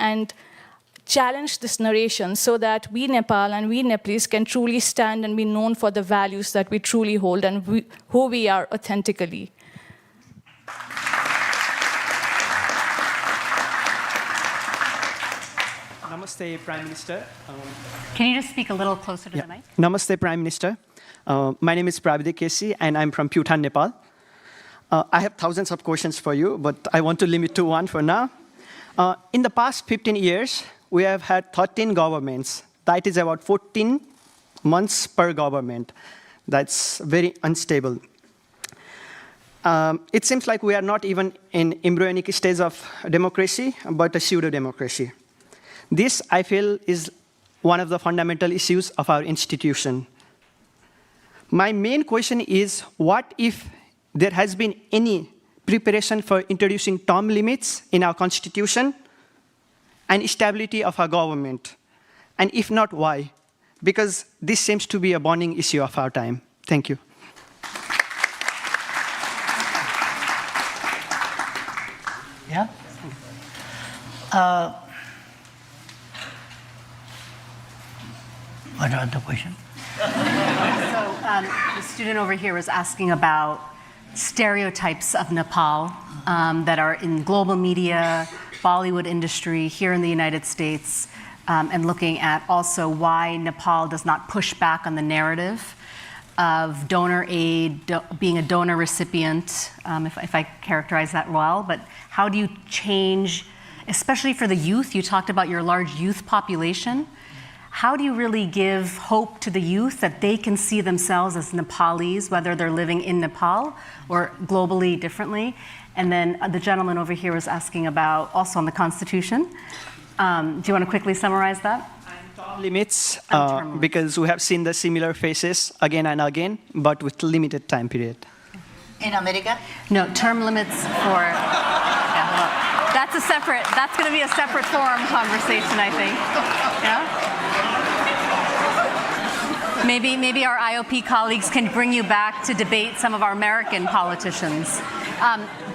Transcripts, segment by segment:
and challenge this narration so that we Nepal and we Nepalese can truly stand and be known for the values that we truly hold and who we are authentically. Namaste, Prime Minister. Can you just speak a little closer to the mic? Namaste, Prime Minister. My name is Pravidik Kesi, and I'm from Bhutan, Nepal. I have thousands of questions for you, but I want to limit to one for now. In the past 15 years, we have had 13 governments. That is about 14 months per government. That's very unstable. It seems like we are not even in embryonic stage of democracy, but a pseudo-democracy. This, I feel, is one of the fundamental issues of our institution. My main question is, what if there has been any preparation for introducing term limits in our constitution and stability of our government? And if not, why? Because this seems to be a burning issue of our time. Thank you. Yeah? What was the question? So the student over here was asking about stereotypes of Nepal that are in global media, Bollywood industry, here in the United States, and looking at also why Nepal does not push back on the narrative of donor aid, being a donor recipient, if I characterize that well, but how do you change, especially for the youth, you talked about your large youth population, how do you really give hope to the youth that they can see themselves as Nepalis, whether they're living in Nepal or globally differently? And then the gentleman over here was asking about, also on the Constitution. Do you want to quickly summarize that? Term limits, because we have seen the similar faces again and again, but with limited time period. In America? No, term limits for, yeah, well, that's going to be a separate forum conversation, I think. Yeah? Maybe our IOP colleagues can bring you back to debate some of our American politicians.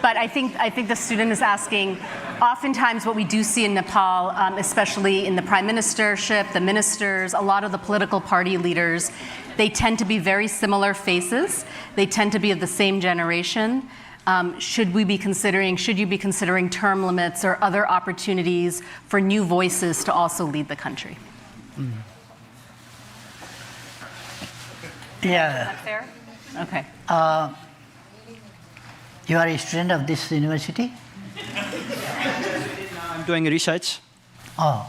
But I think the student is asking, oftentimes what we do see in Nepal, especially in the prime ministership, the ministers, a lot of the political party leaders, they tend to be very similar faces. They tend to be of the same generation. Should you be considering term limits or other opportunities for new voices to also lead the country? Mm. Yeah. Is that fair? Okay. You are a student of this university? I'm doing research. Oh.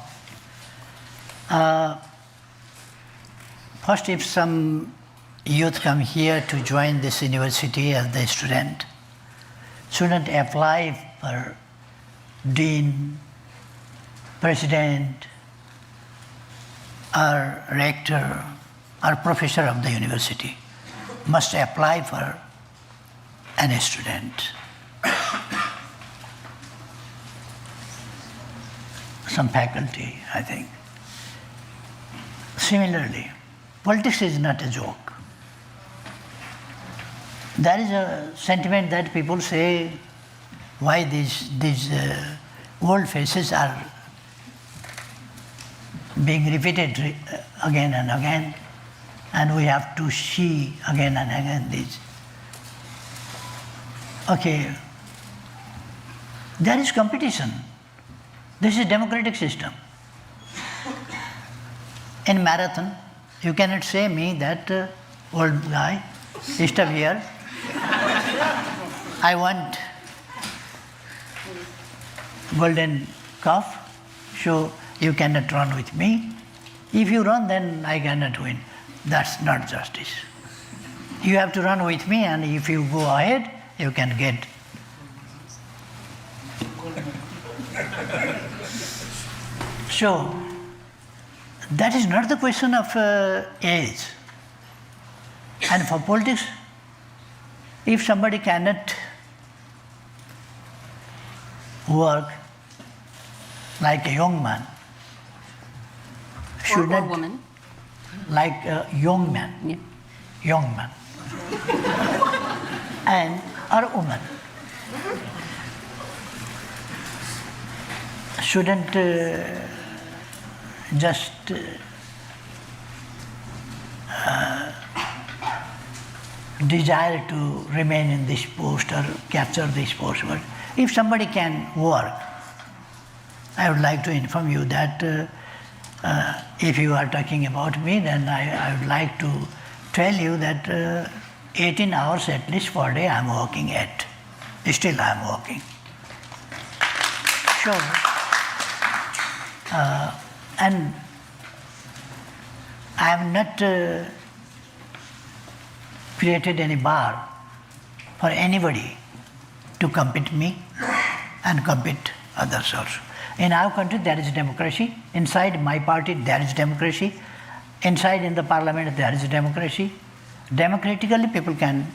First, if some youth come here to join this university as the student, shouldn't apply for dean, president, or rector, or professor of the university. Must apply for any student. Some faculty, I think. Similarly, politics is not a joke. There is a sentiment that people say, why these old faces are being repeated again and again, and we have to see again and again these. Okay, there is competition. This is a democratic system. In marathon, you cannot say me that old guy, stop here. I want golden cup, so you cannot run with me. If you run, then I cannot win. That's not justice. You have to run with me, and if you go ahead, you can get. So, that is not the question of age. And for politics, if somebody cannot work like a young man, should or not woman. like a young man, Yeah. young man, and or woman, shouldn't just desire to remain in this post or capture this post. But if somebody can work, I would like to inform you that if you are talking about me, then I would like to tell you that 18 hours at least per day I am working at. Still I am working. Sure. And I have not created any bar for anybody to compete me and compete others also. In our country there is democracy. Inside my party there is democracy. Inside in the parliament there is democracy. Democratically people can